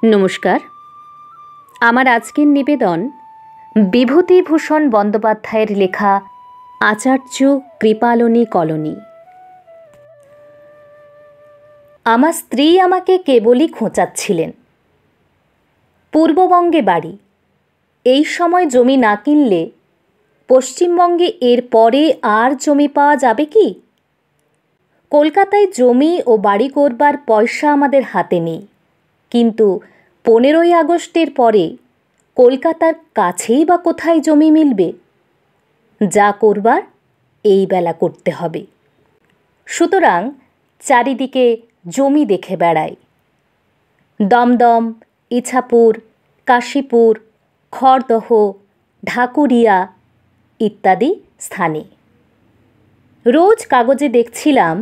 নমস্কার। আমার আজকের নিবেদন বিভূতিভূষণ বন্দ্যোপাধ্যায়ের লেখা আচার্য কৃপালনী কলোনি। আমার স্ত্রী আমাকে কেবলই খোঁচাচ্ছিলেন। পূর্ববঙ্গে বাড়ি, এই সময় জমি না কিনলে পশ্চিমবঙ্গে এর পরে আর জমি পাওয়া যাবে কি? কলকাতায় জমি ও বাড়ি করবার পয়সা আমাদের হাতে নেই, কিন্তু 15ই আগস্টের পরে কলকাতার কাছেই বা কোথায় জমি মিলবে? যা করবার এই বেলা করতে হবে। সুতরাং চারিদিকে জমি দেখে বেড়াই। দমদম, ইছাপুর, কাশীপুর, খড়দহ, ঢাকুরিয়া ইত্যাদি স্থানে রোজ কাগজে দেখছিলাম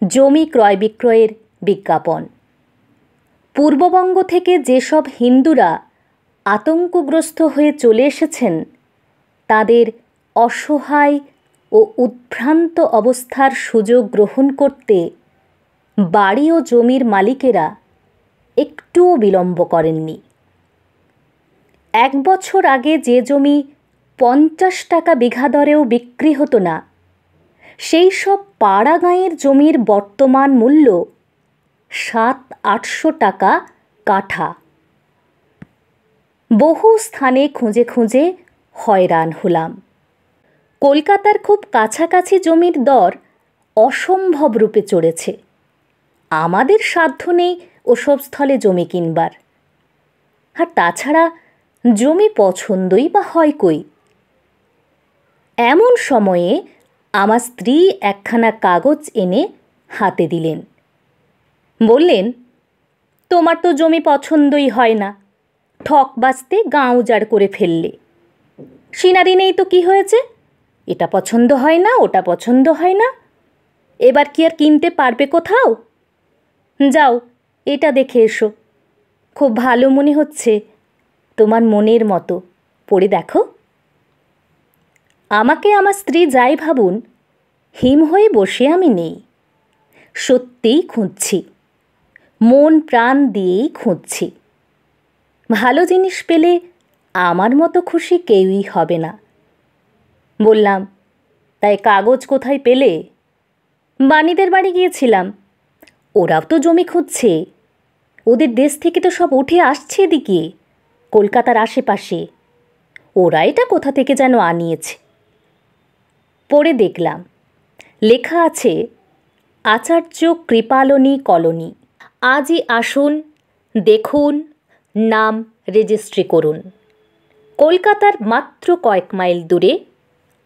জমি ক্রয় বিক্রয়ের বিজ্ঞাপন। পূর্ববঙ্গ থেকে যেসব হিন্দুরা আতঙ্কগ্রস্ত হয়ে চলে এসেছেন, তাদের অসহায় ও উদ্ভ্রান্ত অবস্থার সুযোগ গ্রহণ করতে বাড়ি ও জমির মালিকেরা একটুও বিলম্ব করেননি। 1 বছর আগে যে জমি 50 টাকা বিঘা দরেও বিক্রি হতো না, সেই সব পাড়া গাঁয়ের জমির বর্তমান মূল্য 700-800 টাকা কাঠা। বহু স্থানে খুঁজে খুঁজে হয়রান হলাম। কলকাতার খুব কাছাকাছি জমির দর অসম্ভব রূপে চড়েছে। আমাদের সাধ্য নেই ওসব স্থলে জমি কিনবার। আর তাছাড়া জমি পছন্দই বা হয় কই? এমন সময়ে আমার স্ত্রী একখানা কাগজ এনে হাতে দিলেন। বললেন, তোমার তো জমি পছন্দই হয় না, ঠক বাজতে গাঁ উজাড় করে ফেললে। সিনারি নেই তো কি হয়েছে? এটা পছন্দ হয় না, ওটা পছন্দ হয় না, এবার কি আর কিনতে পারবে কোথাও? যাও, এটা দেখে এসো, খুব ভালো মনে হচ্ছে, তোমার মনের মতো, পড়ে দেখো। আমাকে আমার স্ত্রী যাই ভাবুন, হিম হয়ে বসে আমি নেই। সত্যিই খুঁজছি, মন প্রাণ দিয়েই খুঁজছি। ভালো জিনিস পেলে আমার মতো খুশি কেউই হবে না। বললাম, তাই কাগজ কোথায় পেলে? বাণীদের বাড়ি গিয়েছিলাম, ওরাও তো জমি খুঁজছে। ওদের দেশ থেকে তো সব উঠে আসছে এদিকে, কলকাতার আশেপাশে। ওরা এটা কোথা থেকে যেন আনিয়েছে। পড়ে দেখলাম, লেখা আছে আচার্য কৃপালনী কলোনি। আজই আসুন, দেখুন, নাম রেজিস্ট্রি করুন। কলকাতার মাত্র কয়েক মাইল দূরে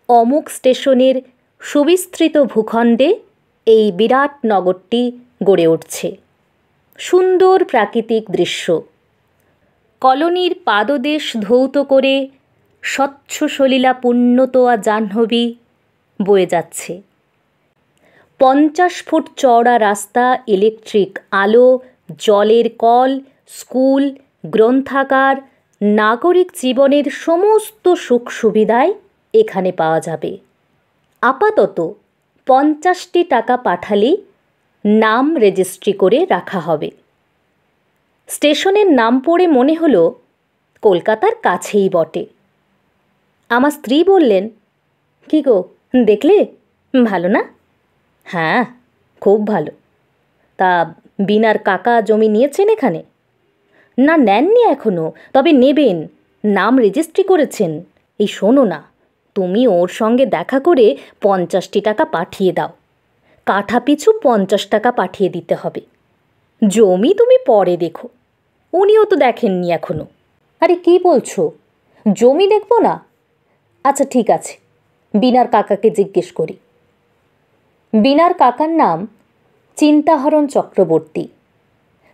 অমুক স্টেশনের সুবিস্তৃত ভূখণ্ডে এই বিরাট নগরটি গড়ে উঠছে। সুন্দর প্রাকৃতিক দৃশ্য। কলোনির পাদদেশ ধৌত করে স্বচ্ছ সলিলা পুণ্যতোয়া জাহ্নবী বয়ে যাচ্ছে। 50 ফুট চওড়া রাস্তা, ইলেকট্রিক আলো, জলের কল, স্কুল, গ্রন্থাগার, নাগরিক জীবনের সমস্ত সুখ সুবিধাই এখানে পাওয়া যাবে। আপাতত 50টি টাকা পাঠালেই নাম রেজিস্ট্রি করে রাখা হবে। স্টেশনের নাম পড়ে মনে হলো কলকাতার কাছেই বটে। আমার স্ত্রী বললেন, কি গো, দেখলে ভালো না? হ্যাঁ, খুব ভালো। তা বিনার কাকা জমি নিয়েছেন এখানে? না, নেননি এখনো, তবে নেবেন, নাম রেজিস্ট্রি করেছেন। এই শোনো না, তুমি ওর সঙ্গে দেখা করে 50টি টাকা পাঠিয়ে দাও। কাঠা পিছু 50 টাকা পাঠিয়ে দিতে হবে। জমি তুমি পরে দেখো, উনিও তো দেখেননি এখনো। আরে কি বলছো, জমি দেখবো না? আচ্ছা ঠিক আছে, বিনার কাকাকে জিজ্ঞেস করি। বিনার কাকার নাম চিন্তাহরণ চক্রবর্তী।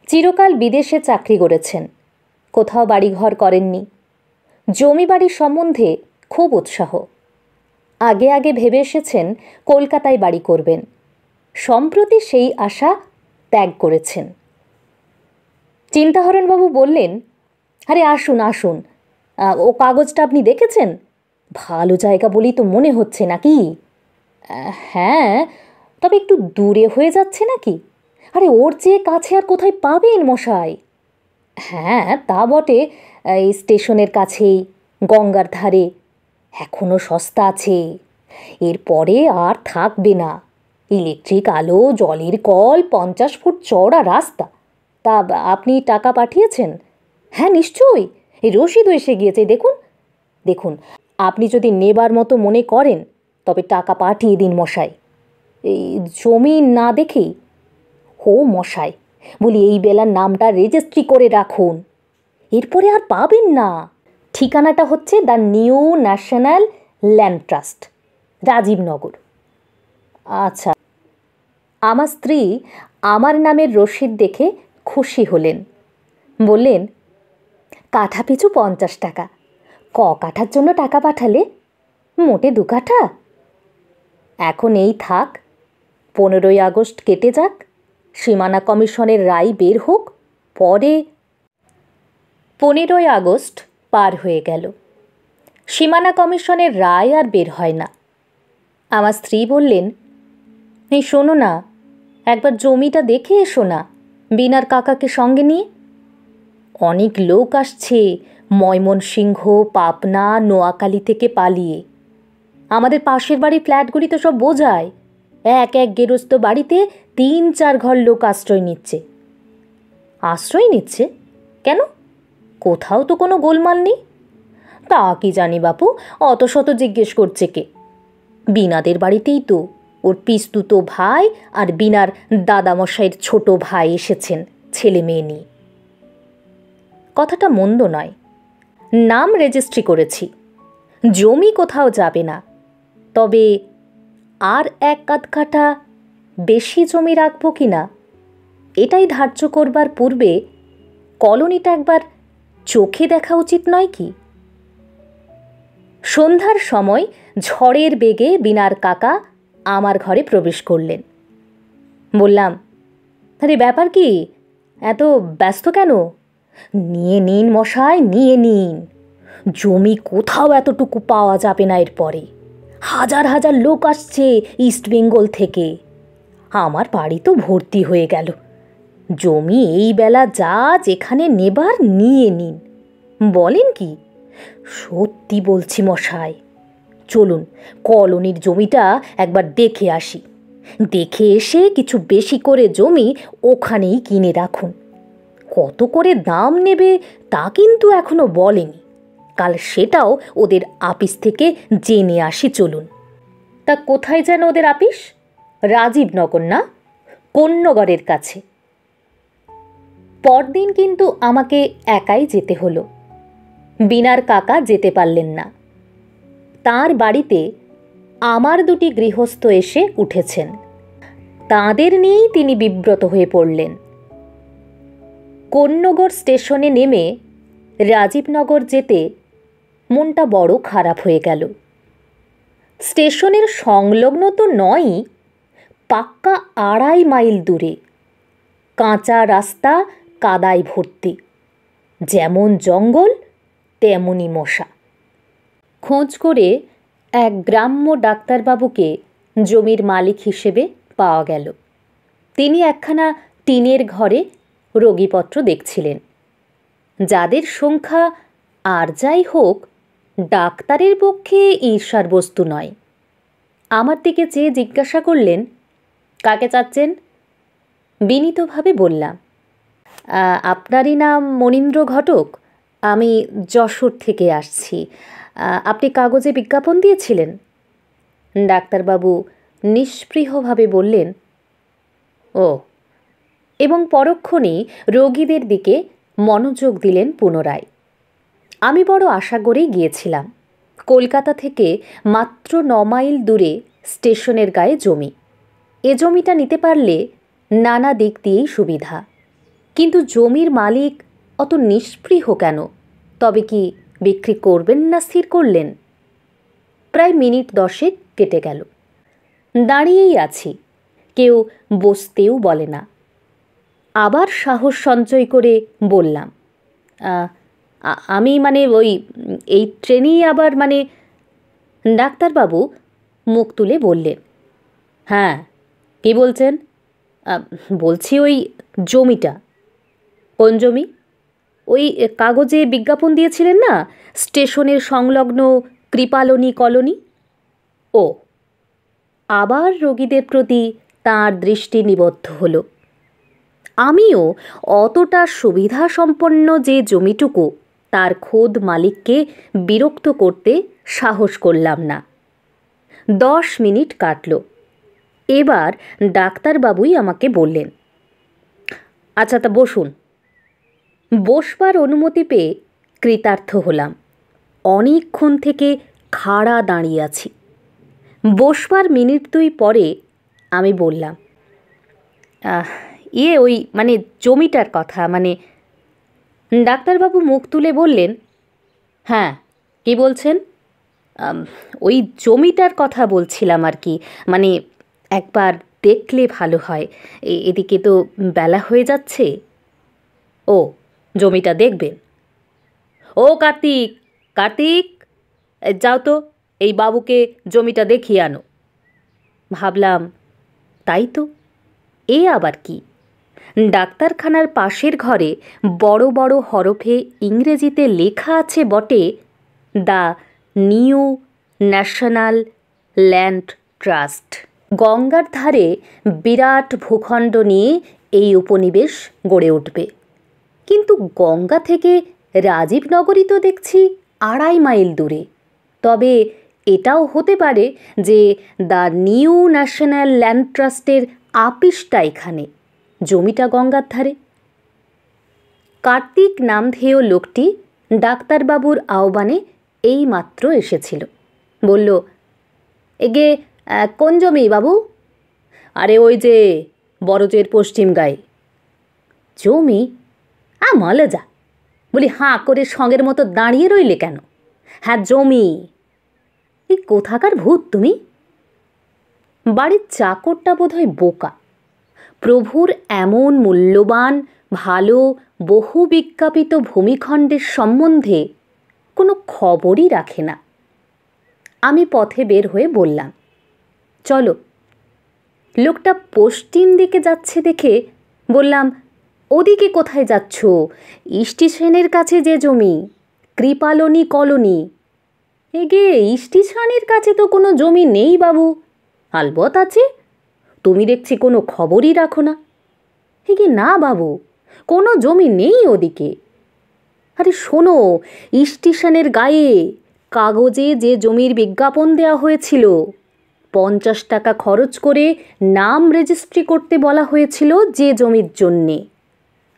চিরকাল বিদেশে চাকরি করেছেন, কোথাও বাড়িঘর করেননি। জমি বাড়ির সম্বন্ধে খুব উৎসাহ। আগে আগে ভেবে এসেছেন কলকাতায় বাড়ি করবেন। সম্প্রতি সেই আশা ত্যাগ করেছেন। চিন্তাহরণবাবু বললেন, আরে আসুন আসুন, ও কাগজটা আপনি দেখেছেন? ভালো জায়গা বলেই তো মনে হচ্ছে নাকি? হ্যাঁ, তবে একটু দূরে হয়ে যাচ্ছে নাকি? আরে ওর চেয়ে কাছে আর কোথায় পাবেন মশাই? হ্যাঁ তা বটে, এই স্টেশনের কাছেই, গঙ্গার ধারে, এখনো সস্তা আছে। এরপরে আর থাকবে না। ইলেকট্রিক আলো, জলের কল, 50 ফুট চওড়া রাস্তা। তা আপনি টাকা পাঠিয়েছেন? হ্যাঁ নিশ্চয়ই, এই রসিদও এসে গিয়েছে, দেখুন দেখুন। আপনি যদি নেবার মতো মনে করেন তবে টাকা পাঠিয়ে দিন মশাই। এই জমি না দেখেই? হো মশাই, বলি এই বেলার নামটা রেজিস্ট্রি করে রাখুন, এরপরে আর পাবেন না। ঠিকানাটা হচ্ছে the new national land trust, Rajibnagar. আচ্ছা। আমার স্ত্রী আমার নামের রসিদ দেখে খুশি হলেন, বললেন, কাঠা পিছু 50 টাকা। কাঠার জন্য টাকা পাঠালে? মোটে 2 কাঠা। এখন এই থাক, 15ই আগস্ট কেটে যাক, সীমানা কমিশনের রায় বের হোক, পরে। 15ই আগস্ট পার হয়ে গেল, সীমানা কমিশনের রায় আর বের হয় না। আমার স্ত্রী বললেন, এই শোনো না, একবার জমিটা দেখে এসো না, বিনার কাকাকে সঙ্গে নিয়ে। অনেক লোক আসছে ময়মনসিংহ, পাবনা, নোয়াখালী থেকে পালিয়ে। আমাদের পাশের বাড়ির ফ্ল্যাটগুলি তো সব বোঝায়, এক এক গেরস্ত বাড়িতে 3-4 ঘর লোক আশ্রয় নিচ্ছে। আশ্রয় নিচ্ছে কেন? কোথাও তো কোনো গোলমাল নেই। তা কি জানি বাপু, অত শত জিজ্ঞেস করছে কে? বিনাদের বাড়িতেই তো ওর পিস্তুতো ভাই আর বিনার দাদামশাইয়ের ছোট ভাই এসেছেন ছেলে মেয়ে নিয়ে। কথাটা মন্দ নয়, নাম রেজিস্ট্রি করেছি, জমি কোথাও যাবে না। তবে আর 1-8 কাঠা বেশি জমি রাখবো কি না, এটাই ধার্য করবার পূর্বে কলোনিটা একবার চোখে দেখা উচিত নয় কি? সন্ধ্যার সময় ঝড়ের বেগে বিনার কাকা আমার ঘরে প্রবেশ করলেন। বললাম, আরে ব্যাপার কি, এত ব্যস্ত কেন? নিয়ে নিন মশাই, নিয়ে নিন, জমি কোথাও এতটুকু পাওয়া যাবে না এরপরে। হাজার হাজার লোক আসছে ইস্ট বেঙ্গল থেকে, আমার বাড়ি তো ভর্তি হয়ে গেল। জমি এই বেলা যা যেখানে নেবার নিয়ে নিন। বলেন কি? সত্যি বলছি মশাই, চলুন কলোনির জমিটা একবার দেখে আসি, দেখে এসে কিছু বেশি করে জমি ওখানেই কিনে রাখুন। কত করে দাম নেবে তা কিন্তু এখনো বলেনি, কাল সেটাও ওদের আপিস থেকে জেনে আসি চলুন। তা কোথায় যেন ওদের আপিস? রাজীবনগর না, কোন্নগরের কাছে। পরদিন কিন্তু আমাকে একাই যেতে হলো, বিনার কাকা যেতে পারলেন না। তার বাড়িতে আমার 2টি গৃহস্থ এসে উঠেছেন, তাঁদের নিয়েই তিনি বিব্রত হয়ে পড়লেন। কোন্নগর স্টেশনে নেমে রাজীবনগর যেতে মনটা বড় খারাপ হয়ে গেল। স্টেশনের সংলগ্ন তো নয়ই, পাক্কা 2.5 মাইল দূরে, কাঁচা রাস্তা, কাদায় ভর্তি, যেমন জঙ্গল তেমনই মশা। খোঁজ করে এক গ্রাম্য ডাক্তারবাবুকে জমির মালিক হিসেবে পাওয়া গেল। তিনি একখানা টিনের ঘরে রোগীপত্র দেখছিলেন। যাদের সংখ্যা আর যাই হোক, ডাক্তারের পক্ষে ঈর্ষার বস্তু নয়। আমার দিকে চেয়ে জিজ্ঞাসা করলেন, কাকে চাচ্ছেন? বিনীতভাবে বললাম, আপনারই নাম মনীন্দ্র ঘটক, আমি যশোর থেকে আসছি। আপনি কাগজে বিজ্ঞাপন দিয়েছিলেন। ডাক্তারবাবু নিস্পৃহভাবে বললেন, ও, এবং পরক্ষণেই রোগীদের দিকে মনোযোগ দিলেন পুনরায়। আমি বড় আশা করেই গিয়েছিলাম। কলকাতা থেকে মাত্র 9 মাইল দূরে স্টেশনের গায়ে জমি। এ জমিটা নিতে পারলে নানা দিক দিয়েই সুবিধা। কিন্তু জমির মালিক অত নিস্পৃহ কেন? তবে কি বিক্রি করবেন না স্থির করলেন? প্রায় মিনিট 10 কেটে গেল। দাঁড়িয়েই আছি, কেউ বসতেও বলে না। আবার সাহস সঞ্চয় করে বললাম, আমি এই ট্রেনেই আবার ডাক্তারবাবু মুখ তুলে বললেন, হ্যাঁ কী বলছেন? বলছি ওই জমিটা। কোন জমি? ওই কাগজে বিজ্ঞাপন দিয়েছিলেন না, স্টেশনের সংলগ্ন কৃপালনী কলোনি? ও। আবার রোগীদের প্রতি তাঁর দৃষ্টি নিবদ্ধ হলো। আমিও অতটা সুবিধাসম্পন্ন যে জমিটুকু, তার খোদ মালিককে বিরক্ত করতে সাহস করলাম না। 10 মিনিট কাটল। এবার ডাক্তারবাবুই আমাকে বললেন, আচ্ছা তা বসুন। বসবার অনুমতি পেয়ে কৃতার্থ হলাম। অনেকক্ষণ থেকে খাড়া দাঁড়িয়ে আছি। বসবার মিনিট 2 পরে আমি বললাম, ওই জমিটার কথা ডাক্তারবাবু মুখ তুলে বললেন, হ্যাঁ কি বলছেন? ওই জমিটার কথা বলছিলাম আর কি, একবার দেখলে ভালো হয়, এদিকে তো বেলা হয়ে যাচ্ছে। ও, জমিটা দেখবেন? ও কার্তিক, কার্তিক, যাও তো এই বাবুকে জমিটা দেখিয়ে আনো। ভাবলাম, তাই তো, এ আবার কি? ডাক্তারখানার পাশের ঘরে বড় বড় হরফে ইংরেজিতে লেখা আছে বটে, the new national land trust. গঙ্গার ধারে বিরাট ভূখণ্ড নিয়ে এই উপনিবেশ গড়ে উঠবে। কিন্তু গঙ্গা থেকে রাজীবনগরই তো দেখছি 2.5 মাইল দূরে। তবে এটাও হতে পারে যে দ্য নিউ ন্যাশনাল ল্যান্ড ট্রাস্টের আপিসটা এখানে, জমিটা গঙ্গার ধারে। কার্তিক নামধেয় লোকটি ডাক্তারবাবুর আহ্বানে এইমাত্র এসেছিল। বলল, এগে কোন জমি বাবু? আরে ওই যে বরজের পশ্চিম গায়ে। জমি? মালে যা, বলি হাঁ করে সঙ্গের মতো দাঁড়িয়ে রইলে কেন? হ্যাঁ জমি। এই কোথাকার ভূত তুমি? বাড়ির চাকরটা বোধহয় বোকা। প্রভুর এমন মূল্যবান ভালো বহু বিজ্ঞাপিত ভূমিখণ্ডের সম্বন্ধে কোনো খবরই রাখে না। আমি পথে বের হয়ে বললাম, চলো। লোকটা পশ্চিম দিকে যাচ্ছে দেখে বললাম, ওদিকে কোথায় যাচ্ছ? স্টেশনের কাছে যে জমি, কৃপালনী কলোনি। এগে স্টেশনের কাছে তো কোনো জমি নেই বাবু। আলবত আছে, তুমি দেখছি কোনো খবরই রাখো না। এগে না বাবু, কোনো জমি নেই ওদিকে। আরে শোনো, স্টেশনের গায়ে কাগজে যে জমির বিজ্ঞাপন দেওয়া হয়েছিল, 50 টাকা খরচ করে নাম রেজিস্ট্রি করতে বলা হয়েছিল যে জমির জন্যে।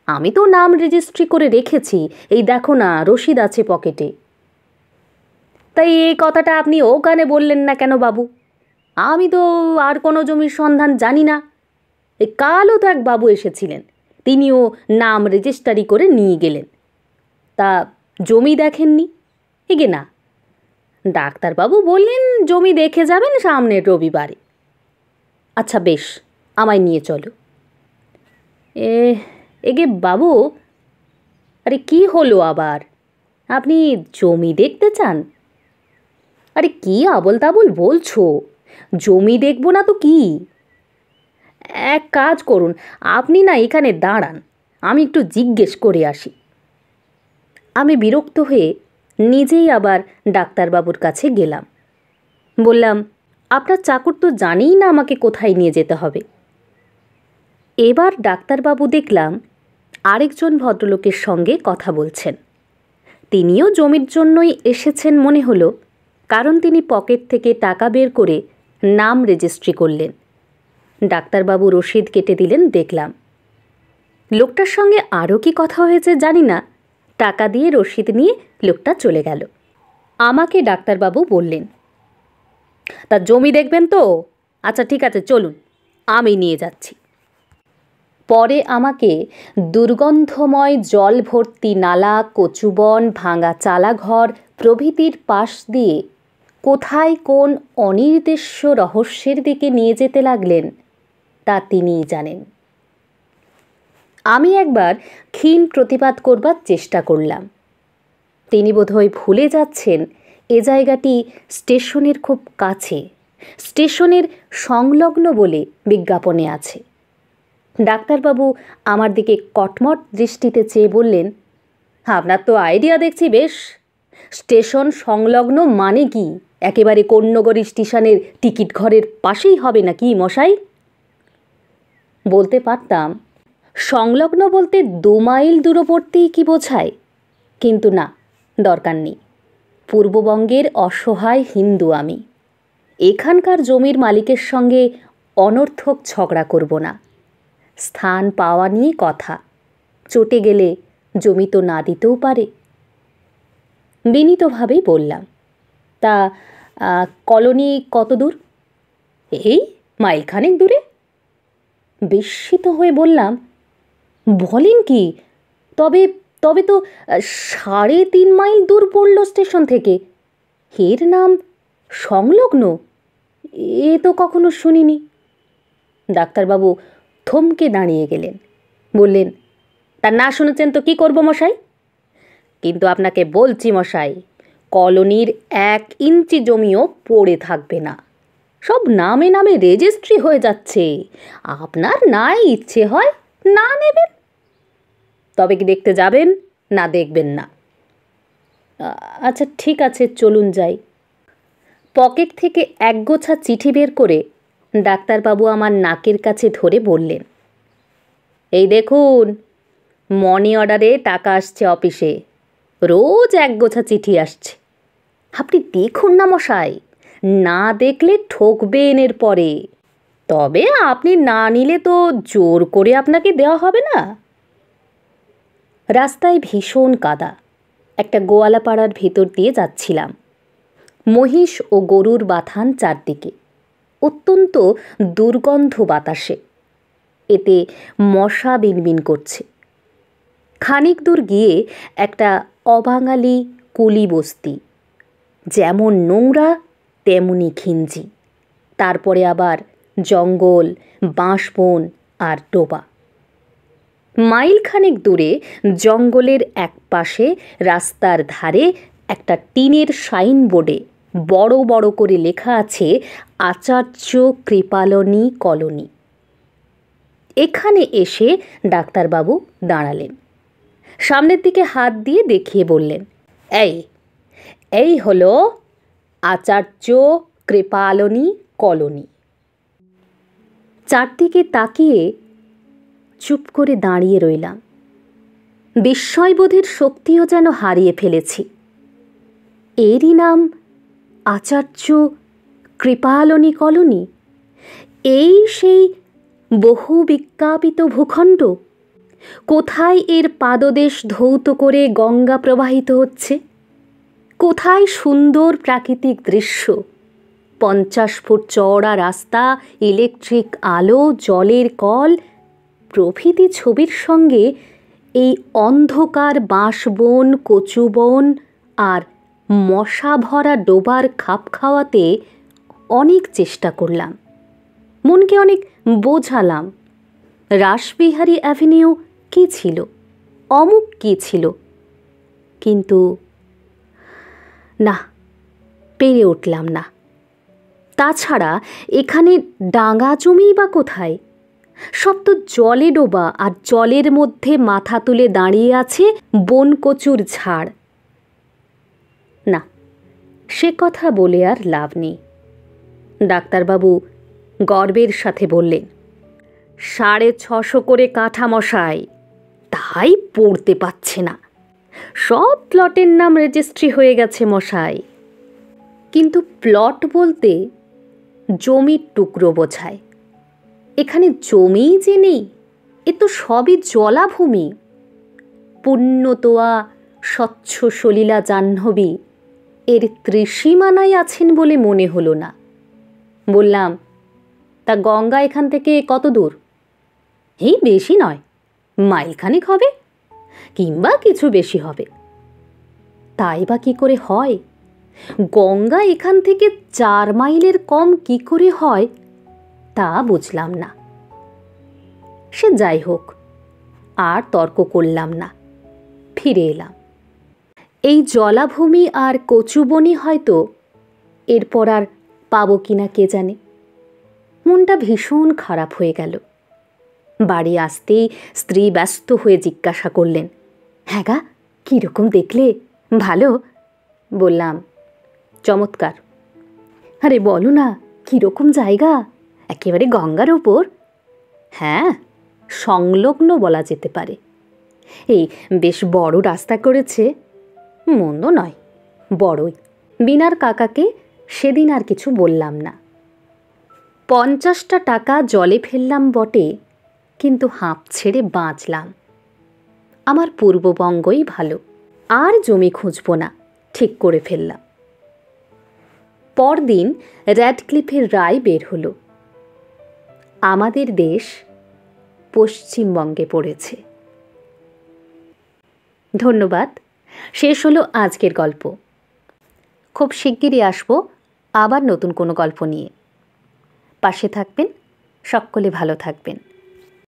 আমি তো নাম রেজিস্ট্রি করে রেখেছি, এই দেখো না, রসিদ আছে পকেটে। তাই এই কথাটা আপনি ওখানে বললেন না কেন বাবু? আমি তো আর কোনো জমির সন্ধান জানি না। কালও তো এক বাবু এসেছিলেন, তিনিও নাম রেজিস্ট্রি করে নিয়ে গেলেন। তা জমি দেখেননি? এগে না, ডাক্তারবাবু বললেন জমি দেখে যাবেন সামনের রবিবারে। আচ্ছা বেশ, আমায় নিয়ে চলো। এগে বাবু, আরে কি হলো আবার? আপনি জমি দেখতে চান? আরে কি আবল তাবল বলছো? জমি দেখব না তো কি? এক কাজ করুন, আপনি না এখানে দাঁড়ান, আমি একটু জিজ্ঞেস করে আসি। আমি বিরক্ত হয়ে নিজেই আবার ডাক্তারবাবুর কাছে গেলাম। বললাম, আপনার চাকর তো জানেই না আমাকে কোথায় নিয়ে যেতে হবে। এবার ডাক্তারবাবু দেখলাম আরেকজন ভদ্রলোকের সঙ্গে কথা বলছেন। তিনিও জমির জন্যই এসেছেন মনে হলো, কারণ তিনি পকেট থেকে টাকা বের করে নাম রেজিস্ট্রি করলেন। ডাক্তারবাবু রসিদ কেটে দিলেন দেখলাম। লোকটার সঙ্গে আরও কি কথা হয়েছে জানি না, টাকা দিয়ে রসিদ নিয়ে লোকটা চলে গেল। আমাকে ডাক্তারবাবু বললেন, তা জমি দেখবেন তো? আচ্ছা ঠিক আছে, চলুন, আমি নিয়ে যাচ্ছি। পরে আমাকে দুর্গন্ধময় জল ভর্তি নালা, কচুবন, ভাঙা চালাঘর প্রভৃতির পাশ দিয়ে কোথায় কোন অনির্দেশ্য রহস্যের দিকে নিয়ে যেতে লাগলেন তা তিনিই জানেন। আমি একবার ক্ষীণ প্রতিবাদ করবার চেষ্টা করলাম। তিনি বোধহয় ভুলে যাচ্ছেন এ জায়গাটি স্টেশনের খুব কাছে, স্টেশনের সংলগ্ন বলে বিজ্ঞাপনে আছে। ডাক্তারবাবু আমার দিকে কটমট দৃষ্টিতে চেয়ে বললেন, আপনার তো আইডিয়া দেখছি বেশ। স্টেশন সংলগ্ন মানে কি একেবারে কন্যগরী স্টেশনের টিকিট ঘরের পাশেই হবে নাকি মশাই? বলতে পারতাম সংলগ্ন বলতে 2 মাইল দূরবর্তীই কি বোঝায়, কিন্তু না, দরকার নেই। পূর্ববঙ্গের অসহায় হিন্দু আমি। এখানকার জমির মালিকের সঙ্গে অনর্থক ঝগড়া করব না। স্থান পাওয়া নিয়ে কথা, চটে গেলে জমি তো না দিতেও পারে। বিনীতভাবেই বললাম, তা কলোনি কত দূর? এই মাইলখানেক দূরে। বিস্মিত হয়ে বললাম, বলেন কি? তবে তবে তো 3.5 মাইল দূর পড়ল স্টেশন থেকে। এর নাম সংলগ্ন? এ তো কখনো শুনিনি। ডাক্তারবাবু থমকে দাঁড়িয়ে গেলেন, বললেন, তা না শুনেছেন তো কি করব মশাই? কিন্তু আপনাকে বলছি মশাই, কলোনির 1 ইঞ্চি জমিও পড়ে থাকবে না। সব নামে নামে রেজিস্ট্রি হয়ে যাচ্ছে। আপনার নাই ইচ্ছে হয় না নেবেন। তবে কি দেখতে যাবেন না দেখবেন না? আচ্ছা ঠিক আছে, চলুন যাই। পকেট থেকে একগোছা চিঠি বের করে ডাক্তারবাবু আমার নাকের কাছে ধরে বললেন, এই দেখুন, মানি অর্ডারে টাকা আসছে অফিসে। রোজ একগোছা চিঠি আসছে। আপনি দেখুন না মশাই, না দেখলে ঠকবেন এর পরে। তবে আপনি না নিলে তো জোর করে আপনাকে দেওয়া হবে না। রাস্তায় ভীষণ কাদা। একটা গোয়ালাপাড়ার ভেতর দিয়ে যাচ্ছিলাম। মহিষ ও গরুর বাথান চারদিকে, অত্যন্ত দুর্গন্ধ বাতাসে। এতে মশা বিনবিন করছে। খানিক দূর গিয়ে একটা অবাঙালি কুলি বস্তি, যেমন নোংরা তেমনি ঘিঞ্জি। তারপরে আবার জঙ্গল, বাঁশবন আর ডোবা। মাইলখানেক দূরে জঙ্গলের এক পাশে রাস্তার ধারে একটা টিনের সাইনবোর্ডে বড় বড় করে লেখা আছে আচার্য কৃপালনী কলোনি। এখানে এসে ডাক্তারবাবু দাঁড়ালেন। সামনের দিকে হাত দিয়ে দেখিয়ে বললেন, এই হলো আচার্য কৃপালনী কলোনি। চারদিকে তাকিয়ে চুপ করে দাঁড়িয়ে রইলাম। বিস্ময়বোধের শক্তিও যেন হারিয়ে ফেলেছি। এরই নাম আচার্য কৃপালনী কলোনি? এই সেই বহু বিজ্ঞাপিত ভূখণ্ড? কোথায় এর পাদদেশ ধৌত করে গঙ্গা প্রবাহিত হচ্ছে? কোথায় সুন্দর প্রাকৃতিক দৃশ্য, 50 ফুট চওড়া রাস্তা, ইলেকট্রিক আলো, জলের কল প্রভৃতি ছবির সঙ্গে এই অন্ধকার বাঁশবন, কচুবন আর মশা ভরা ডোবার খাপ খাওয়াতে অনেক চেষ্টা করলাম। মনকে অনেক বোঝালাম। রাসবিহারী অ্যাভিনিউ কী ছিল, অমুক কী ছিল, কিন্তু না, পেরে উঠলাম না। তাছাড়া এখানে ডাঙা জমি বা কোথায়? সব তো জলে ডোবা, আর জলের মধ্যে মাথা তুলে দাঁড়িয়ে আছে বনকচুর ঝাড়। না, সে কথা বলে আর লাভ নেই। ডাক্তারবাবু গর্বের সাথে বললেন, 650 করে কাঠা মশাই, তাই পড়তে পাচ্ছে না। সব প্লটের নাম রেজিস্ট্রি হয়ে গেছে মশাই। কিন্তু প্লট বলতে জমির টুকরো বোঝায়। এখানে জমিই যে নেই, এ তো সবই জলাভূমি। পুণ্যতোয়া স্বচ্ছ সলিলা জাহ্নবী এর ত্রিসীমানায় আছেন বলে মনে হলো না। বললাম, তা গঙ্গা এখান থেকে কত দূর? এই বেশি নয়, মাইলখানেক হবে, কিংবা কিছু বেশি হবে। তাই বা কী করে হয়? গঙ্গা এখান থেকে 4 মাইলের কম কি করে হয় তা বুঝলাম না। সে যাই হোক, আর তর্ক করলাম না, ফিরে এলাম। এই জলাভূমি আর কচুবনি হয়তো এরপর আর পাবো কিনা কে জানে। মনটা ভীষণ খারাপ হয়ে গেল। বাড়ি আসতেই স্ত্রী ব্যস্ত হয়ে জিজ্ঞাসা করলেন, হ্যাঁ গা, কীরকম দেখলে? ভালো? বললাম। চমৎকার। আরে বলো না, কীরকম জায়গা? একেবারে গঙ্গার ওপর? হ্যাঁ, সংলগ্ন বলা যেতে পারে। এই বেশ বড় রাস্তা করেছে। মন্দ নয়, বড়ই। বিনার কাকাকে সেদিন আর কিছু বললাম না। 50টা টাকা জলে ফেললাম বটে, কিন্তু হাঁপ ছেড়ে বাঁচলাম। আমার পূর্ববঙ্গই ভালো, আর জমি খুঁজব না ঠিক করে ফেললাম। পরদিন র্যাডক্লিফের রায় বের হলো। আমাদের দেশ পশ্চিমবঙ্গে পড়েছে। ধন্যবাদ। শেষ হলো আজকের গল্প। খুব শিগগিরই আসবো আবার নতুন কোনো গল্প নিয়ে। পাশে থাকবেন, সকলে ভালো থাকবেন।